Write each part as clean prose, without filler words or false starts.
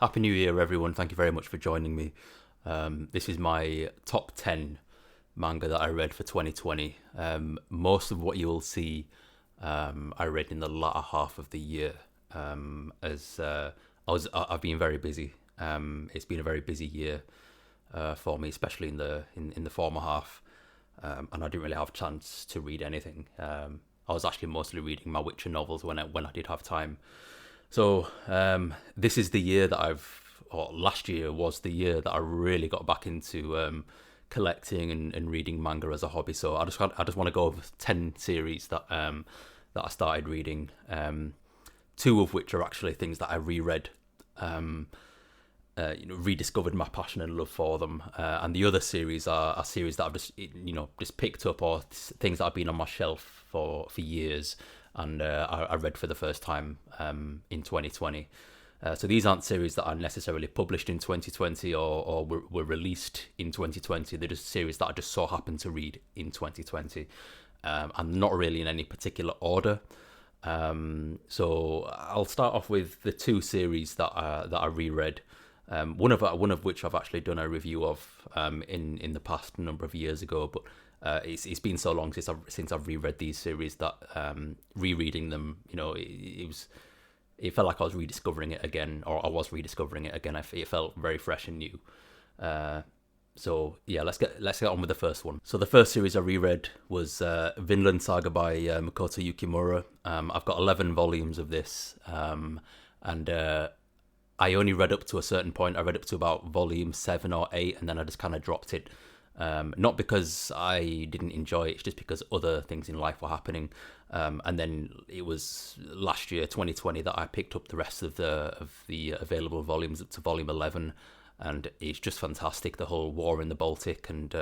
Happy New Year, everyone. Thank you very much for joining me. This is my top 10 manga that I read for 2020. Most of what you will see I read in the latter half of the year, as I've been very busy. It's been a very busy year for me, especially in the former half, and I didn't really have a chance to read anything. I was actually mostly reading my Witcher novels when I did have time. So this is the year that last year was the year that I really got back into collecting and reading manga as a hobby. So I just want to go over 10 series that I started reading. Two of which are actually things that I reread. Rediscovered my passion and love for them, and the other series are series that I've just picked up, or things that have been on my shelf for years, and I read for the first time in 2020. So these aren't series that are necessarily published in 2020 or were released in 2020. They're just series that I just so happened to read in 2020, and not really in any particular order. So I'll start off with the two series that I reread. One of which I've actually done a review of in the past number of years ago, but it's been so long since I've reread these series that rereading them, it felt like I was rediscovering it again, or I was rediscovering it again. It felt very fresh and new. So yeah, let's get on with the first one. So the first series I reread was Vinland Saga by Makoto Yukimura. I've got 11 volumes of this, and I only read up to a certain point. I read up to about volume 7 or 8, and then I just kind of dropped it. Not because I didn't enjoy it, it's just because other things in life were happening. And then it was last year, 2020, that I picked up the rest of the available volumes up to volume 11, and it's just fantastic. The whole war in the Baltic and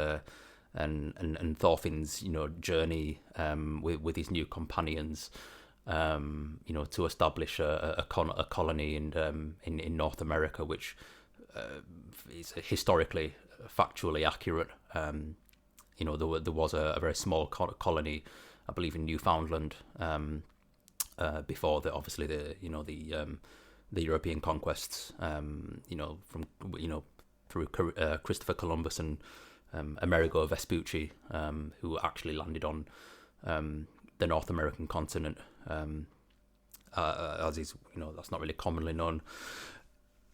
Thorfinn's journey with his new companions. To establish a colony in North America, which is historically, factually accurate. There was a very small colony, I believe, in Newfoundland before the European conquests. Through Christopher Columbus and Amerigo Vespucci, who actually landed on the North American continent, as is, that's not really commonly known.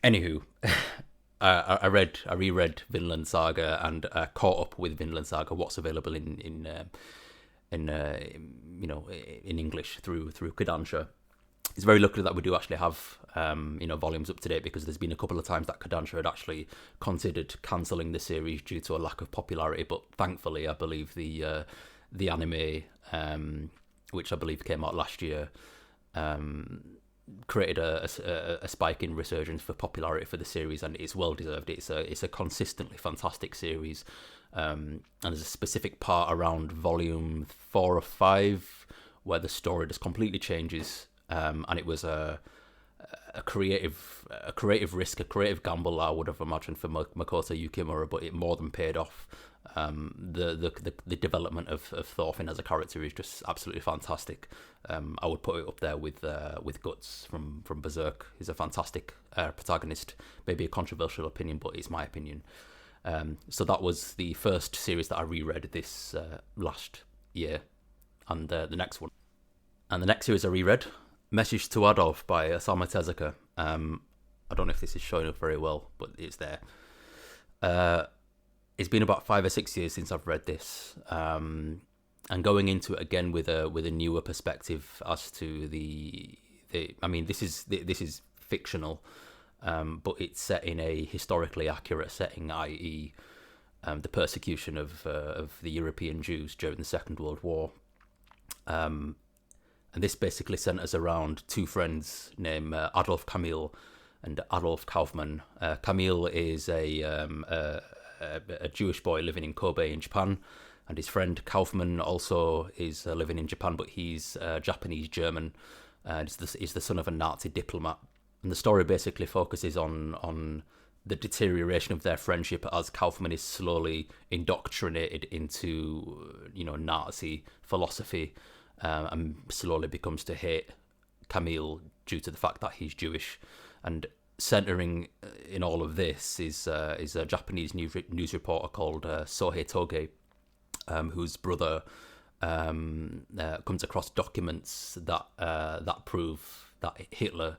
Anywho, I reread Vinland Saga and caught up with Vinland Saga, what's available in English through Kodansha. It's very lucky that we do actually have volumes up to date, because there's been a couple of times that Kodansha had actually considered cancelling the series due to a lack of popularity, but thankfully I believe the anime, which I believe came out last year, created a spike in resurgence for popularity for the series, and it's well deserved. It's a consistently fantastic series, and there's a specific part around volume 4 or 5 where the story just completely changes, and it was a creative risk, a creative gamble, I would have imagined, for Makoto Yukimura, but it more than paid off. The development of Thorfinn as a character is just absolutely fantastic. I would put it up there with Guts from Berserk. He's a fantastic protagonist. Maybe a controversial opinion, but it's my opinion. So that was the first series that I reread this last year, and the next one. And the next series I reread, Message to Adolf by Osamu Tezuka. I don't know if this is showing up very well, but it's there. It's been about 5 or 6 years since I've read this, and going into it again with a newer perspective as to this is fictional, but it's set in a historically accurate setting, i.e., the persecution of the European Jews during the Second World War. And this basically centers around two friends named Adolf Camille and Adolf Kaufmann. Camille is a Jewish boy living in Kobe in Japan, and his friend Kaufmann also is living in Japan, but he's Japanese German, and is the son of a Nazi diplomat. And the story basically focuses on the deterioration of their friendship as Kaufmann is slowly indoctrinated into Nazi philosophy, and slowly becomes to hate Camille due to the fact that he's Jewish. And centering in all of this is a Japanese news reporter called Sohei Toge, whose brother comes across documents that prove that Hitler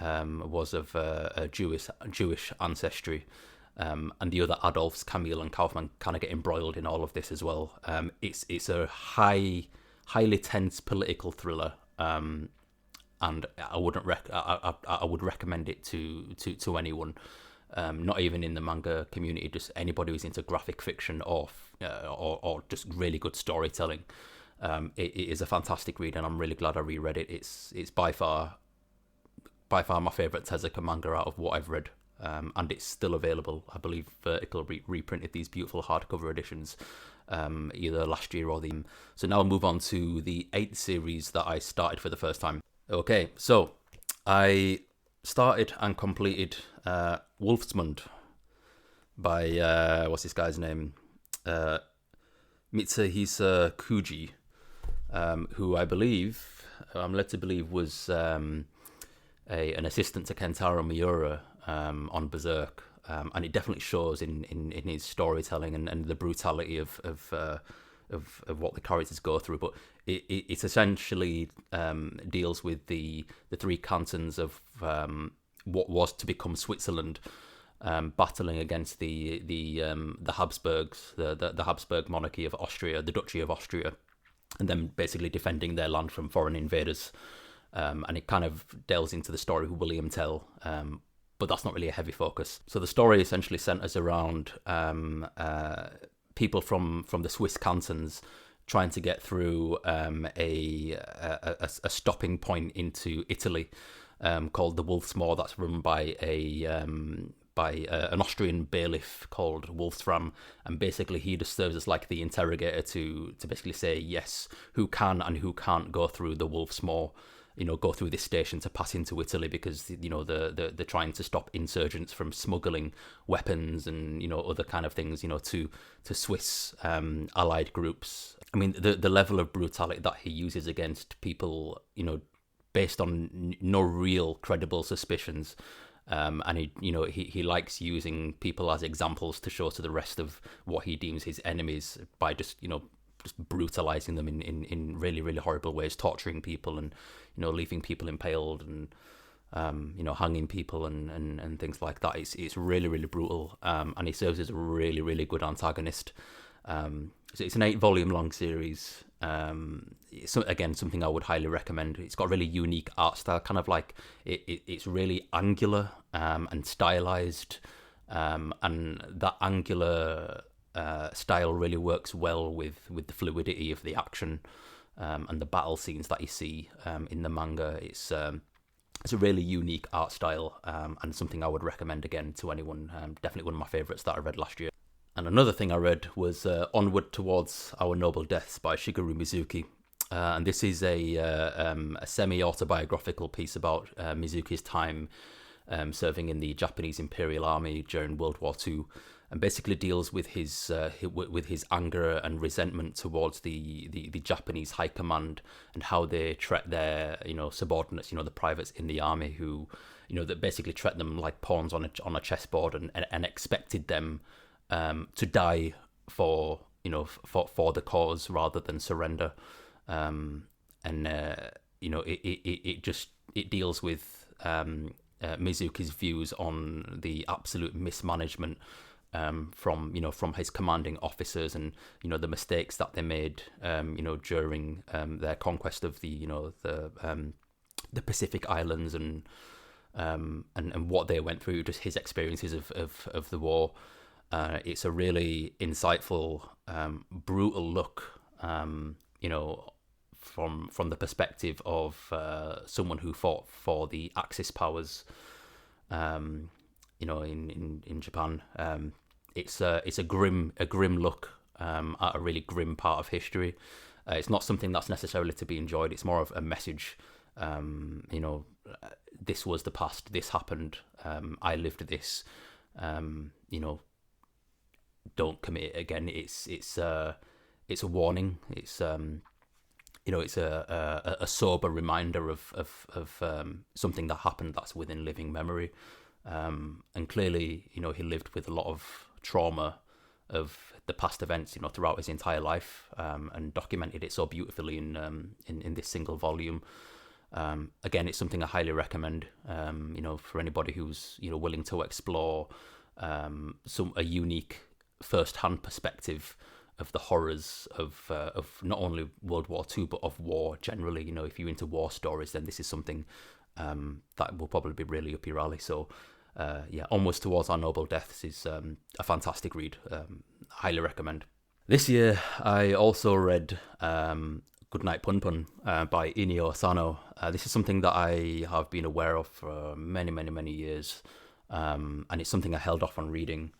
was of a Jewish ancestry. And the other Adolfs, Camille and Kaufman, kind of get embroiled in all of this as well. It's a highly tense political thriller, and I would recommend it to anyone, not even in the manga community, just anybody who's into graphic fiction or just really good storytelling. It is a fantastic read, and I'm really glad I reread it. It's by far my favorite Tezuka manga out of what I've read. And it's still available. I believe Vertical reprinted these beautiful hardcover editions either last year or the... So now I'll move on to the 8th series that I started for the first time. Okay, so I started and completed Wolfsmund by, what's this guy's name? Mitsuhisa Kuji, who I believe, I'm led to believe, was an assistant to Kentaro Miura on Berserk, and it definitely shows in his storytelling and the brutality of what the characters go through. But it essentially deals with the three cantons of what was to become Switzerland, battling against the Habsburgs, the Habsburg monarchy of Austria, the Duchy of Austria, and then basically defending their land from foreign invaders. And it kind of delves into the story of William Tell, but that's not really a heavy focus. So the story essentially centers around people from the Swiss cantons trying to get through a stopping point into Italy called the Wolfsmund, that's run by an Austrian bailiff called Wolfsram, and basically he just serves as like the interrogator to basically say yes, who can and who can't go through the Wolfsmund, go through this station to pass into Italy, because they're trying to stop insurgents from smuggling weapons and other kind of things to Swiss allied groups. I mean, the level of brutality that he uses against people based on no real credible suspicions, and he likes using people as examples to show to the rest of what he deems his enemies by just brutalizing them in really, really horrible ways, torturing people and leaving people impaled and hanging people and things like that. It's really, really brutal, and he serves as a really, really good antagonist. So it's an 8-volume long series. It's, again, something I would highly recommend. It's got a really unique art style, kind of like it's really angular and stylized, and that angular style really works well with the fluidity of the action and the battle scenes that you see in the manga. It's a really unique art style, and something I would recommend again to anyone. Definitely one of my favourites that I read last year. And another thing I read was Onward Towards Our Noble Deaths by Shigeru Mizuki. And this is a semi-autobiographical piece about Mizuki's time serving in the Japanese Imperial Army during World War II, and basically deals with his anger and resentment towards the Japanese high command and how they treat their subordinates, the privates in the army, who that basically treat them like pawns on a chessboard and expected them to die for the cause rather than surrender. It deals with Mizuki's views on the absolute mismanagement from his commanding officers, and the mistakes that they made during their conquest of the Pacific Islands, and what they went through, just his experiences of the war. It's a really insightful, brutal look, from the perspective of someone who fought for the Axis powers, in Japan. It's a grim look at a really grim part of history. It's not something that's necessarily to be enjoyed. It's more of a message. This was the past. This happened. I lived this. Don't commit it again. It's a warning. It's it's a sober reminder of something that happened that's within living memory. And clearly, he lived with a lot of trauma of the past events, throughout his entire life, and documented it so beautifully in this single volume. Again, it's something I highly recommend, for anybody who's, willing to explore a unique first-hand perspective of the horrors of not only World War II, but of war generally. If you're into war stories, then this is something that will probably be really up your alley. So, Onwards Towards Our Noble Deaths is a fantastic read. Highly recommend. This year, I also read Goodnight, Punpun by Inio Asano. This is something that I have been aware of for many, many, many years, and it's something I held off on reading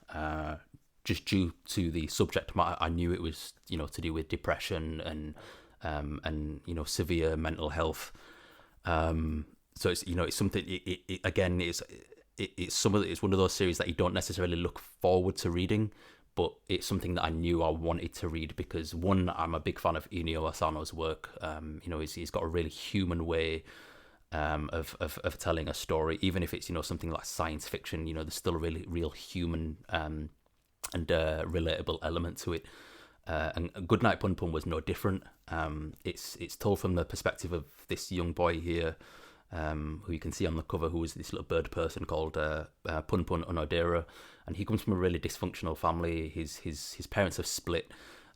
just due to the subject matter. I knew it was, to do with depression and severe mental health. So it's something. It's one of those series that you don't necessarily look forward to reading, but it's something that I knew I wanted to read because, one, I'm a big fan of Inio Asano's work. He's got a really human way of telling a story, even if it's something like science fiction. There's still a really real human and relatable element to it. And Goodnight, Punpun was no different. It's told from the perspective of this young boy here, who you can see on the cover, who is this little bird person called Punpun Onodera, and he comes from a really dysfunctional family. His parents have split.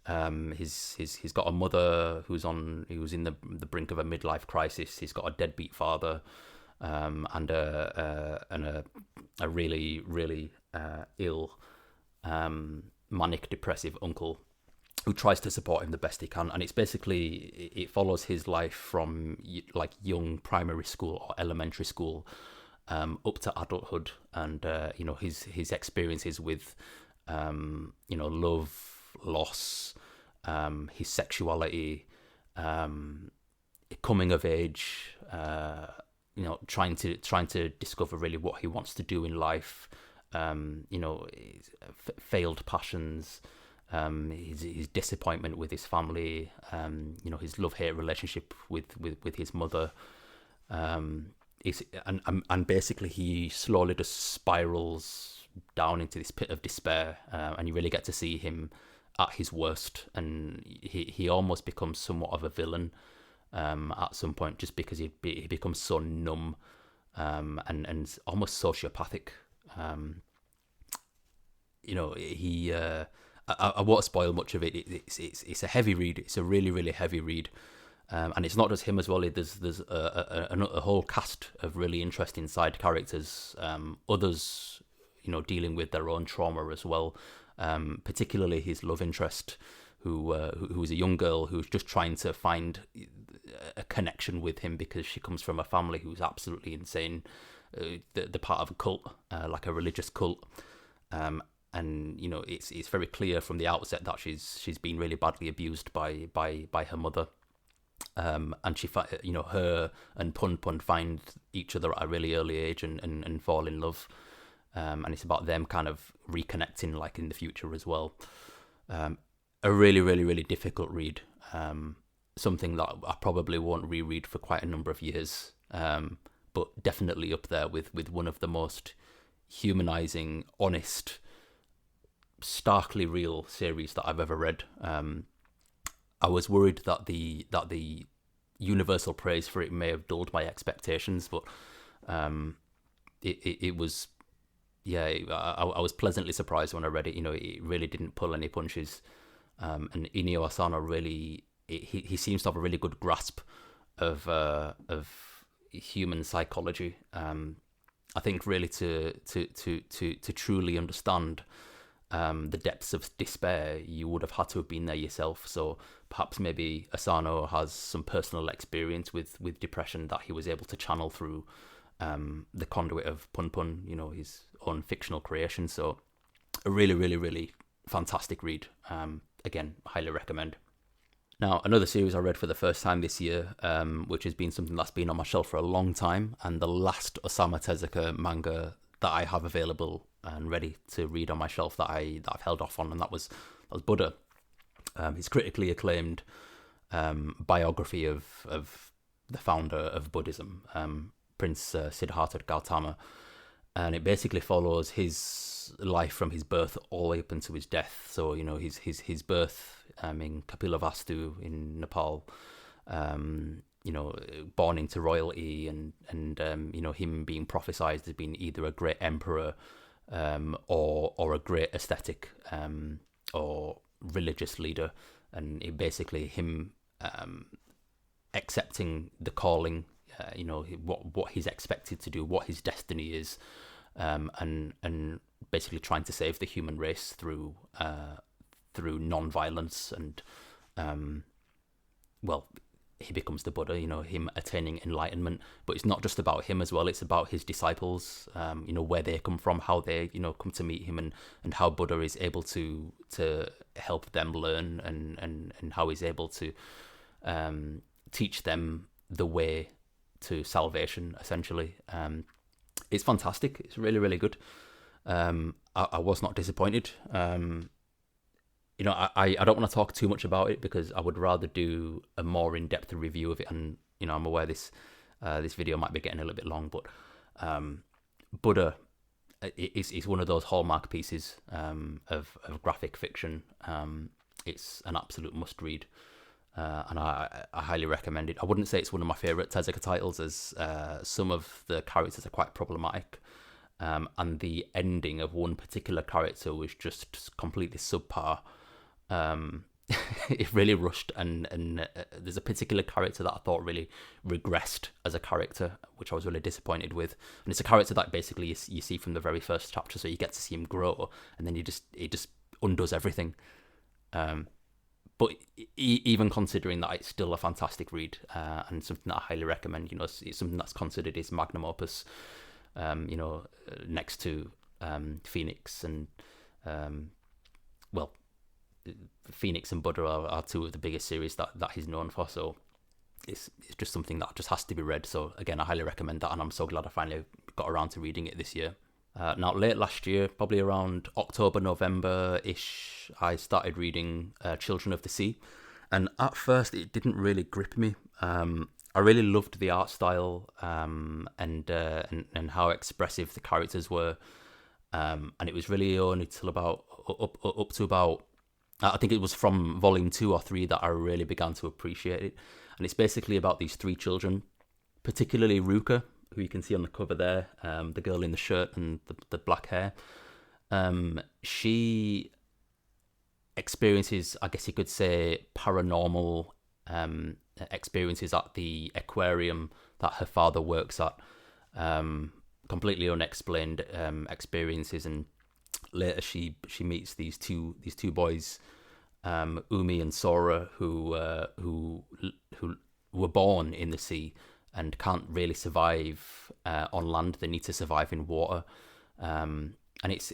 He's got a mother who's in the brink of a midlife crisis. He's got a deadbeat father, and a really really ill manic depressive uncle who tries to support him the best he can. And it follows his life from like young primary school or elementary school up to adulthood, and his experiences with love, loss, his sexuality, coming of age, trying to discover really what he wants to do in life, failed passions, his disappointment with his family, his love-hate relationship with his mother, and basically he slowly just spirals down into this pit of despair, and you really get to see him at his worst, and he almost becomes somewhat of a villain at some point, just because he becomes so numb, and almost sociopathic. I won't spoil much of it. It's a heavy read. It's a really, really heavy read, and it's not just him as well. There's a whole cast of really interesting side characters. Others, dealing with their own trauma as well. Particularly his love interest, who is a young girl who's just trying to find a connection with him because she comes from a family who's absolutely insane. The part of a cult, like a religious cult. And it's very clear from the outset that she's been really badly abused by her mother, and her and Punpun find each other at a really early age and fall in love, and it's about them kind of reconnecting like in the future as well. A really, really, really difficult read, something that I probably won't reread for quite a number of years, but definitely up there with one of the most humanizing, honest, starkly real series that I've ever read. I was worried that the universal praise for it may have dulled my expectations, but it was, I was pleasantly surprised when I read it. It really didn't pull any punches, and Inio Asano really, he seems to have a really good grasp of human psychology. I think really to truly understand the depths of despair, you would have had to have been there yourself. So perhaps maybe Asano has some personal experience with depression that he was able to channel through the conduit of Punpun, his own fictional creation. So a really, really, really fantastic read. Again, highly recommend. Now, another series I read for the first time this year, which has been something that's been on my shelf for a long time, and the last Osamu Tezuka manga that I have available and ready to read on my shelf that I've held off on, and that was Buddha. His critically acclaimed biography of the founder of Buddhism, Prince Siddhartha Gautama. and it basically follows his life from his birth all the way up into his death. So his birth in Kapilavastu in Nepal, born into royalty, and him being prophesized as being either a great emperor or a great ascetic or religious leader, and it basically him accepting the calling, what he's expected to do, what his destiny is, and basically trying to save the human race through non-violence, and he becomes the Buddha, him attaining enlightenment. But it's not just about him as well, it's about his disciples, where they come from, how they, come to meet him, and how Buddha is able to help them learn, and how he's able to teach them the way to salvation, essentially. It's fantastic. It's really, really good. I was not disappointed. I don't want to talk too much about it because I would rather do a more in-depth review of it. And I'm aware this video might be getting a little bit long, but Buddha is one of those hallmark pieces of graphic fiction. It's an absolute must-read, and I highly recommend it. I wouldn't say it's one of my favourite Tezuka titles, as some of the characters are quite problematic. And the ending of one particular character was just completely subpar. It really rushed, and there's a particular character that I thought really regressed as a character, which I was really disappointed with. And it's a character that basically you see from the very first chapter, so you get to see him grow, and then it just undoes everything. But even considering that, it's still a fantastic read, and something that I highly recommend. It's something that's considered his magnum opus. Next to Phoenix and Phoenix and Buddha are two of the biggest series that he's known for. So it's just something that just has to be read. So again, I highly recommend that, and I'm so glad I finally got around to reading it this year. Now, late last year, probably around October, November-ish, I started reading Children of the Sea, and at first it didn't really grip me. I really loved the art style, and how expressive the characters were, and it was really only till about up to about, I think it was from volume 2 or 3 that I really began to appreciate it. And it's basically about these 3 children, particularly Ruka, who you can see on the cover there, the girl in the shirt and the black hair. She experiences, I guess you could say, paranormal experiences at the aquarium that her father works at, completely unexplained experiences. And later she meets these two boys, Umi and Sora, who were born in the sea and can't really survive on land. They need to survive in water, and it's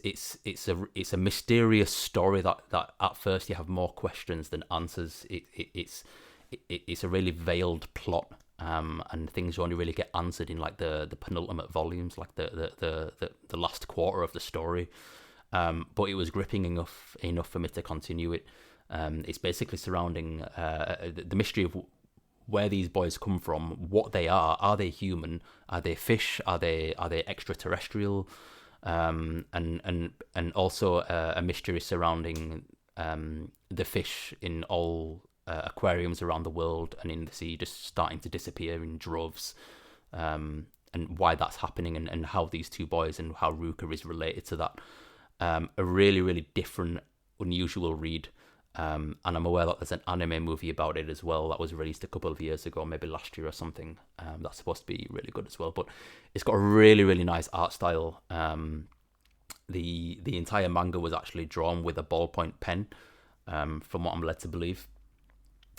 a mysterious story that at first you have more questions than answers. It's a really veiled plot, and things only really get answered in like the penultimate volumes, like the last quarter of the story. But it was gripping enough for me to continue it. It's basically surrounding the mystery of where these boys come from, what they are. Are they human? Are they fish? Are they extraterrestrial? And also a mystery surrounding the fish in all aquariums around the world and in the sea just starting to disappear in droves, and why that's happening, and how these 2 boys and how Ruka is related to that. A really, really different, unusual read. And I'm aware that there's an anime movie about it as well that was released a couple of years ago, maybe last year or something. That's supposed to be really good as well. But it's got a really, really nice art style. The entire manga was actually drawn with a ballpoint pen, from what I'm led to believe.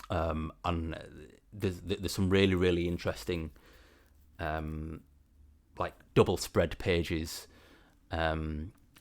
And there's some really, really interesting, like double spread pages,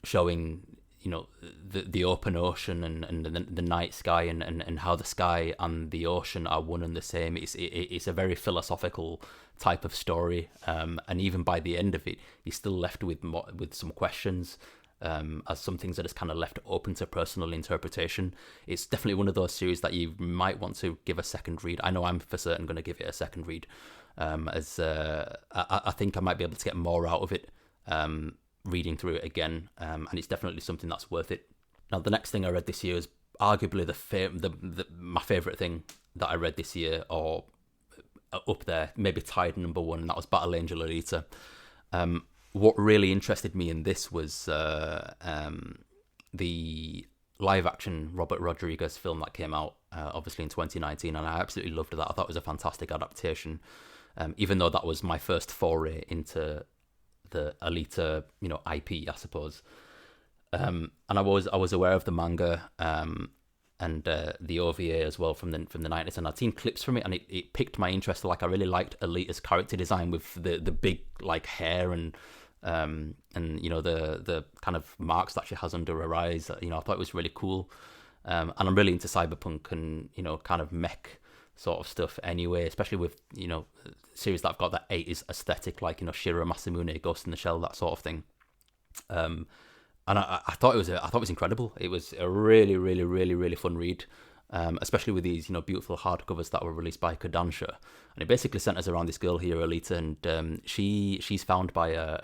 showing the open ocean and the night sky, and how the sky and the ocean are one and the same. It's a very philosophical type of story, and even by the end of it, you're still left with some questions, as some things are just kind of left open to personal interpretation. It's definitely one of those series that you might want to give a second read. I know I'm for certain going to give it a second read, as I think I might be able to get more out of it. reading through it again, and it's definitely something that's worth it. Now, the next thing I read this year is arguably my favourite thing that I read this year, or up there, maybe tied number one, and that was Battle Angel Alita. What really interested me in this was the live-action Robert Rodriguez film that came out, obviously in 2019, and I absolutely loved that. I thought it was a fantastic adaptation, even though that was my first foray into the Alita, IP, I suppose. And I was aware of the manga and the OVA as well from the 90s, and I'd seen clips from it, and it piqued my interest. Like, I really liked Alita's character design with the big like hair and the kind of marks that she has under her eyes. I thought it was really cool, and I'm really into cyberpunk and kind of mech sort of stuff anyway, especially with series that have got that 80s aesthetic, like Shiro Masamune, Ghost in the Shell, that sort of thing. And I thought it was incredible. It was a really, really, really, really fun read, especially with these beautiful hardcovers that were released by Kodansha. And it basically centers around this girl here, Alita, and she's found by a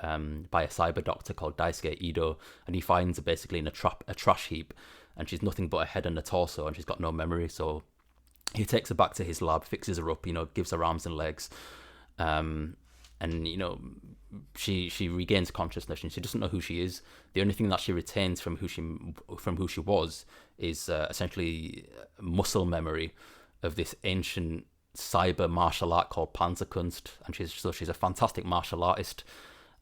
cyber doctor called Daisuke Ido, and he finds her basically in a trash heap, and she's nothing but a head and a torso, and she's got no memory. So he takes her back to his lab, fixes her up, gives her arms and legs, and she regains consciousness, and she doesn't know who she is. The only thing that she retains from who she was is essentially muscle memory of this ancient cyber martial art called Panzerkunst, and she's a fantastic martial artist,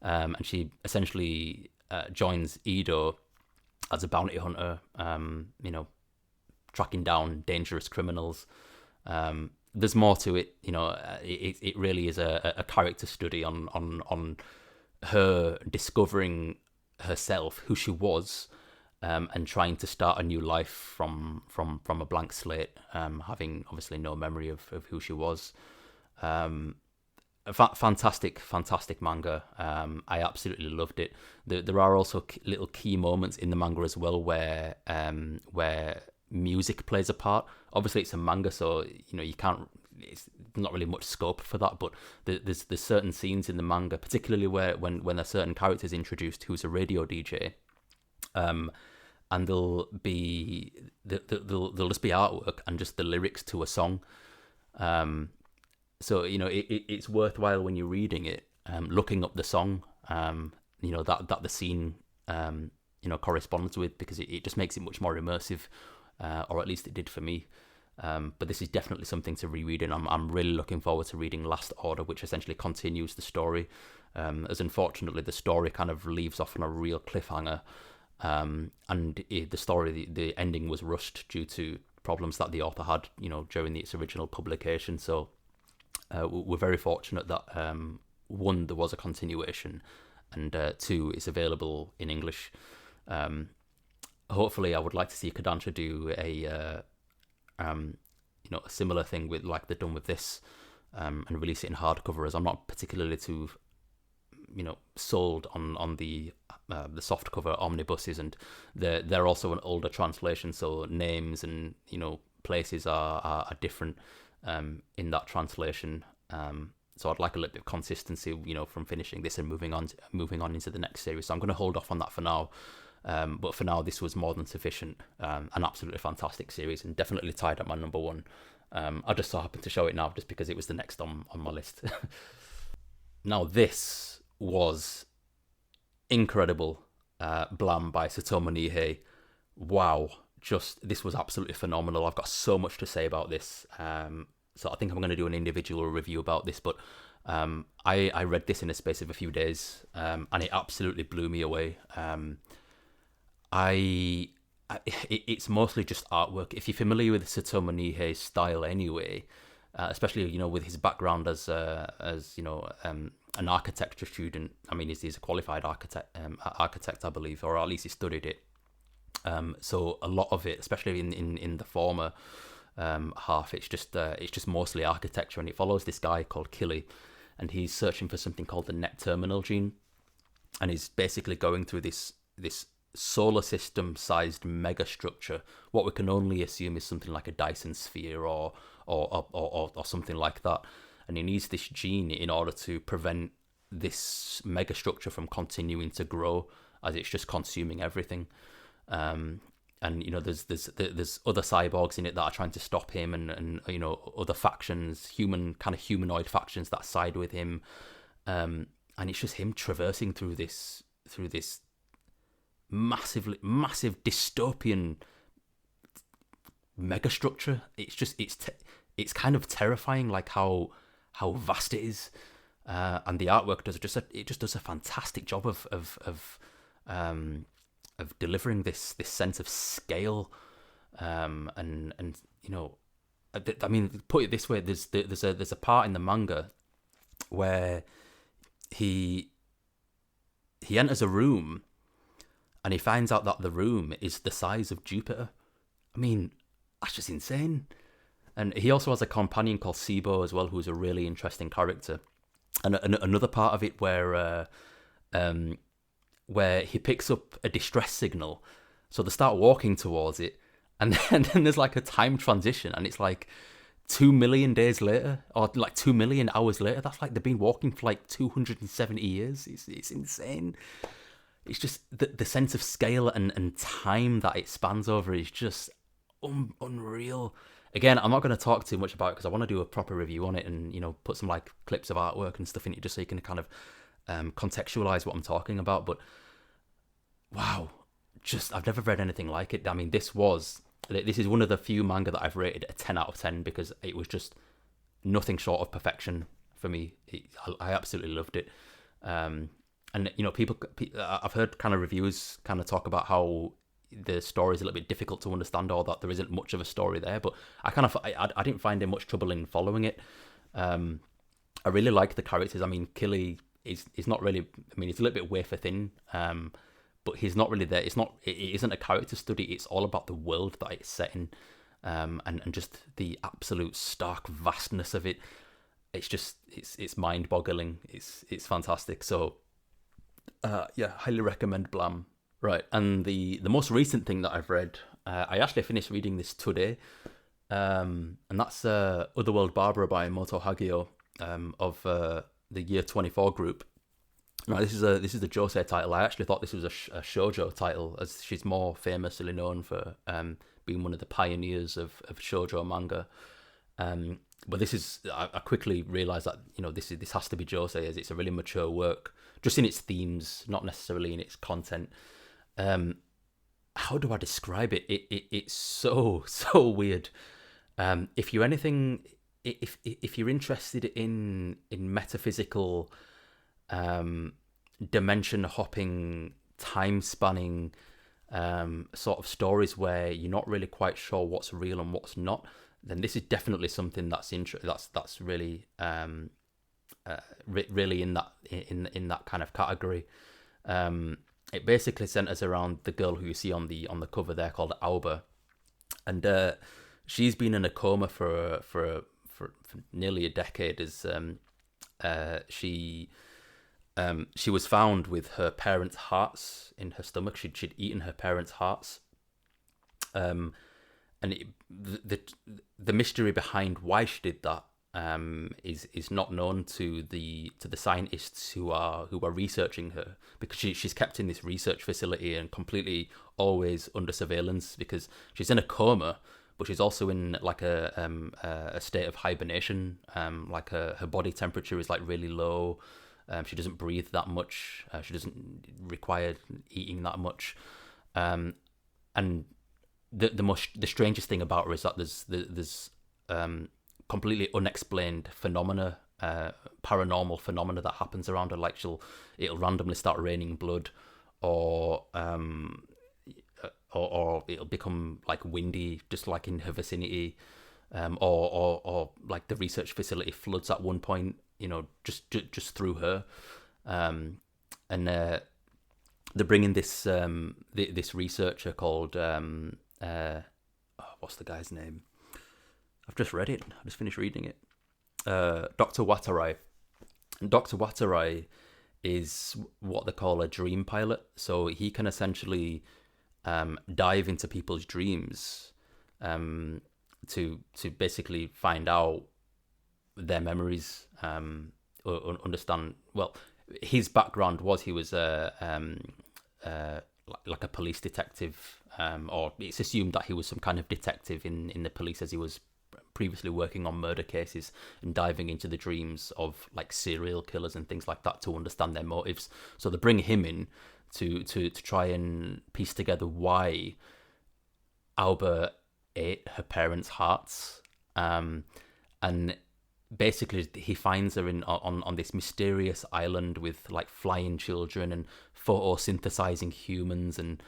and she essentially joins Ido as a bounty hunter, tracking down dangerous criminals. There's more to it, it really is a character study on her discovering herself, who she was, and trying to start a new life from a blank slate, having obviously no memory of who she was. Fantastic manga. I absolutely loved it. There are also little key moments in the manga as well where music plays a part. Obviously it's a manga, so you can't, it's not really much scope for that, but there's certain scenes in the manga, particularly when a certain character is introduced who's a radio DJ, and there'll just be artwork and just the lyrics to a song. So it's worthwhile when you're reading it, looking up the song, that the scene corresponds with, because it just makes it much more immersive, or at least it did for me. But this is definitely something to reread, and I'm really looking forward to reading Last Order, which essentially continues the story, as unfortunately the story kind of leaves off on a real cliffhanger, and the ending was rushed due to problems that the author had during its original publication. So we're very fortunate that one, there was a continuation, and two, it's available in English. Hopefully I would like to see Kodansha do a similar thing with like they've done with this, and release it in hardcover, as I'm not particularly too sold on the softcover omnibuses, and they're also an older translation, so names and places are different in that translation. So I'd like a little bit of consistency, from finishing this and moving on into the next series. So I'm going to hold off on that for now. But for now, this was more than sufficient. An absolutely fantastic series, and definitely tied at my number one. I just so happened to show it now just because it was the next on my list. Now, this was incredible. Blam by Tsutomu Nihei. Wow. This was absolutely phenomenal. I've got so much to say about this. So I think I'm going to do an individual review about this, but I read this in a space of a few days, and it absolutely blew me away. It's mostly just artwork. If you're familiar with Tsutomu Nihei's style anyway, especially with his background as an architecture student. I mean, he's a qualified architect, I believe, or at least he studied it. So a lot of it, especially in the former half, it's just mostly architecture, and it follows this guy called Killy, and he's searching for something called the net terminal gene, and he's basically going through this solar system sized mega structure, what we can only assume is something like a Dyson sphere or something like that, and he needs this gene in order to prevent this mega structure from continuing to grow as it's just consuming everything. And there's other cyborgs in it that are trying to stop him, and other factions, humanoid factions that side with him, and it's just him traversing through this massive dystopian megastructure. It's kind of terrifying, like how vast it is, and the artwork does a fantastic job of delivering this sense of scale, and I mean, put it this way: there's a part in the manga where he enters a room and he finds out that the room is the size of Jupiter. I mean, that's just insane. And he also has a companion called Sibo as well, who's a really interesting character. And another part of it where he picks up a distress signal, so they start walking towards it, and then there's like a time transition, and it's like 2 million days later, or like 2 million hours later. That's like they've been walking for like 270 years. It's insane. It's just the sense of scale and time that it spans over is just unreal. Again, I'm not going to talk too much about it because I want to do a proper review on it and put some like clips of artwork and stuff in it just so you can kind of contextualize what I'm talking about. But wow, I've never read anything like it. I mean, this is one of the few manga that I've rated a 10 out of 10 because it was just nothing short of perfection for me. I absolutely loved it. And people, I've heard kind of reviewers kind of talk about how the story is a little bit difficult to understand, or that there isn't much of a story there. But I didn't find it much trouble in following it. I really like the characters. I mean, Killy is not really. I mean, he's a little bit wafer thin, but he's not really there. It isn't a character study. It's all about the world that it's set in, and just the absolute stark vastness of it. It's mind-boggling. It's fantastic. So, highly recommend Blam. Right, and the most recent thing that I've read, I actually finished reading this today, and that's Otherworld Barbara by Moto Hagio, of the Year 24 group. Now, this is the Josei title. I actually thought this was a shoujo title, as she's more famously known for being one of the pioneers of shoujo manga. But this is, I quickly realised that this has to be Josei, as it's a really mature work, just in its themes, not necessarily in its content. How do I describe it? It's so weird. If you're interested in metaphysical, dimension hopping, time spanning, sort of stories where you're not really quite sure what's real and what's not, then this is definitely something that's really really in that kind of category. It basically centers around the girl who you see on the cover there, called Auber, and she's been in a coma for nearly a decade. As she was found with her parents' hearts in her stomach. She'd eaten her parents' hearts, and the mystery behind why she did that is not known to the scientists who are researching her, because she's kept in this research facility and completely always under surveillance, because she's in a coma, but she's also in like a state of hibernation. Like her body temperature is like really low. She doesn't breathe that much. She doesn't require eating that much. And the strangest thing about her is that there's completely unexplained phenomena, paranormal phenomena that happens around her. Like it'll randomly start raining blood, or it'll become like windy just like in her vicinity, or like the research facility floods at one point, just through her, and they're bringing this this researcher called what's the guy's name? I've just read it. I just finished reading it. Dr. Watarai. Dr. Watarai is what they call a dream pilot. So he can essentially dive into people's dreams to basically find out their memories, or understand. Well, his background was he was like a police detective, or it's assumed that he was some kind of detective in the police, as he was previously working on murder cases and diving into the dreams of like serial killers and things like that to understand their motives. So they bring him in to try and piece together why Alba ate her parents' hearts, and basically he finds her on this mysterious island with like flying children and photosynthesizing humans, and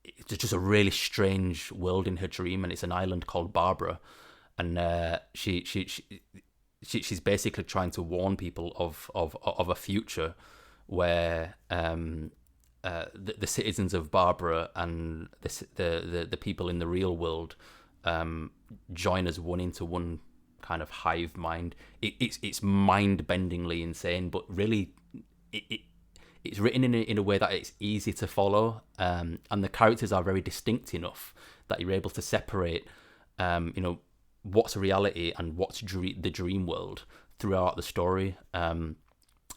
it's just a really strange world in her dream, and it's an island called Barbara, and she's basically trying to warn people of a future where the citizens of Barbara and the people in the real world join as one into one kind of hive mind. It's mind-bendingly insane, but really it's written in a way that it's easy to follow, and the characters are very distinct enough that you're able to separate, what's reality and what's the dream world throughout the story.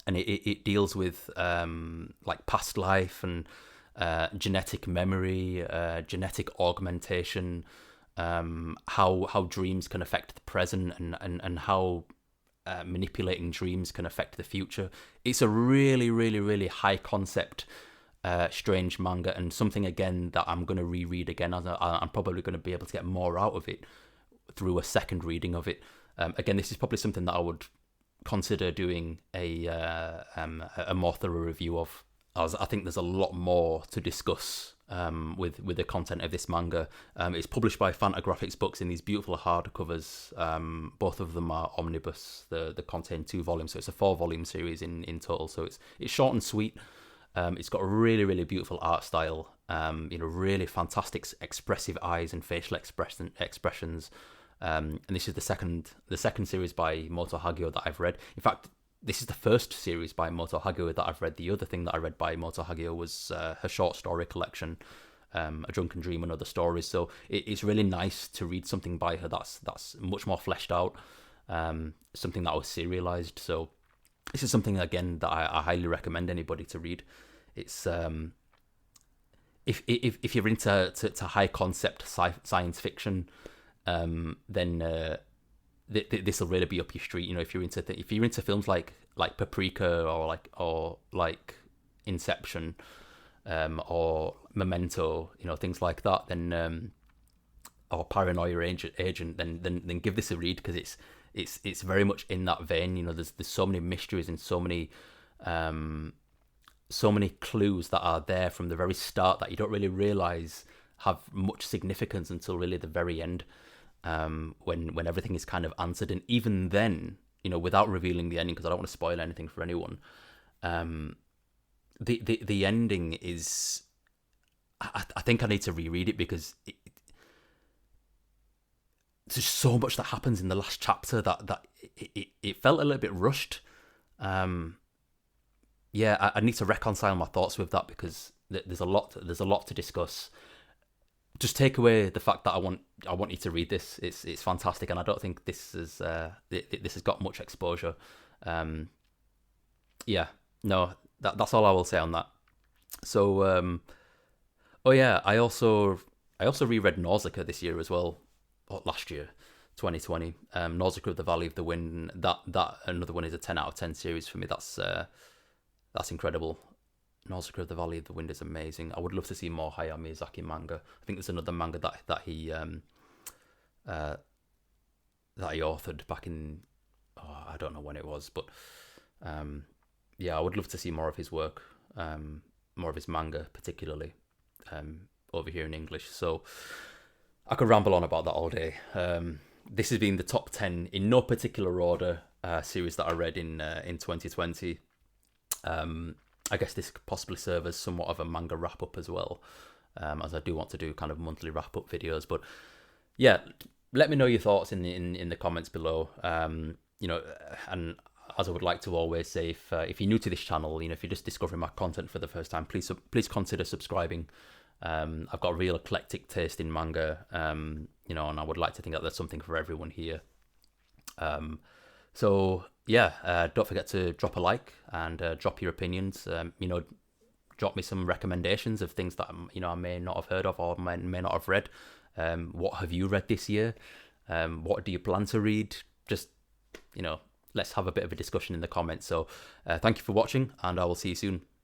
And it deals with like past life and genetic memory, genetic augmentation, how dreams can affect the present, and how manipulating dreams can affect the future. It's a really, really, really high concept, strange manga, and something again that I'm going to reread again. I'm probably going to be able to get more out of it through a second reading of it. Again, this is probably something that I would consider doing a more thorough review of, as I think there's a lot more to discuss with the content of this manga. It's published by Fantagraphics Books in these beautiful hardcovers. Both of them are omnibus. They contain 2 volumes, so it's a 4-volume series in total. So it's short and sweet. It's got a really, really beautiful art style. Really fantastic expressive eyes and facial expressions. And this is the second series by Moto Hagio that I've read. In fact, this is the first series by Moto Hagio that I've read. The other thing that I read by Moto Hagio was her short story collection, A Drunken Dream and Other Stories. So it's really nice to read something by her that's much more fleshed out, something that was serialized. So this is something, again, that I highly recommend anybody to read. It's if you're into high concept science fiction, then this will really be up your street. If you're into films like Paprika or like Inception, or Memento, things like that, then or Paranoia Agent, then give this a read, because it's very much in that vein. There's so many mysteries and so many clues that are there from the very start that you don't really realize have much significance until really the very end. When everything is kind of answered, and even then, without revealing the ending, because I don't want to spoil anything for anyone, the ending is, I think I need to reread it, because there's so much that happens in the last chapter that it felt a little bit rushed. I need to reconcile my thoughts with that, because there's a lot to discuss. Just take away the fact that I want you to read this. It's fantastic, and I don't think this has got much exposure. That's all I will say on that. So, I also reread Nausicaa this year as well, or last year, 2020. Nausicaa of the Valley of the Wind. That another one is a 10 out of 10 series for me. That's incredible. Nausicaa of the Valley of the Wind is amazing. I would love to see more Hayao Miyazaki manga. I think there's another manga that he authored back in, I don't know when it was, but I would love to see more of his work, more of his manga particularly, over here in English. So I could ramble on about that all day. This has been the top 10 in no particular order series that I read in 2020. I guess this could possibly serve as somewhat of a manga wrap-up as well, as I do want to do kind of monthly wrap-up videos. But yeah, let me know your thoughts in the comments below. And as I would like to always say, if you're new to this channel, if you're just discovering my content for the first time, please consider subscribing. I've got a real eclectic taste in manga, and I would like to think that there's something for everyone here. So yeah, don't forget to drop a like and drop your opinions. Drop me some recommendations of things that I may not have heard of or may not have read. What have you read this year? What do you plan to read? Just let's have a bit of a discussion in the comments. So thank you for watching, and I will see you soon.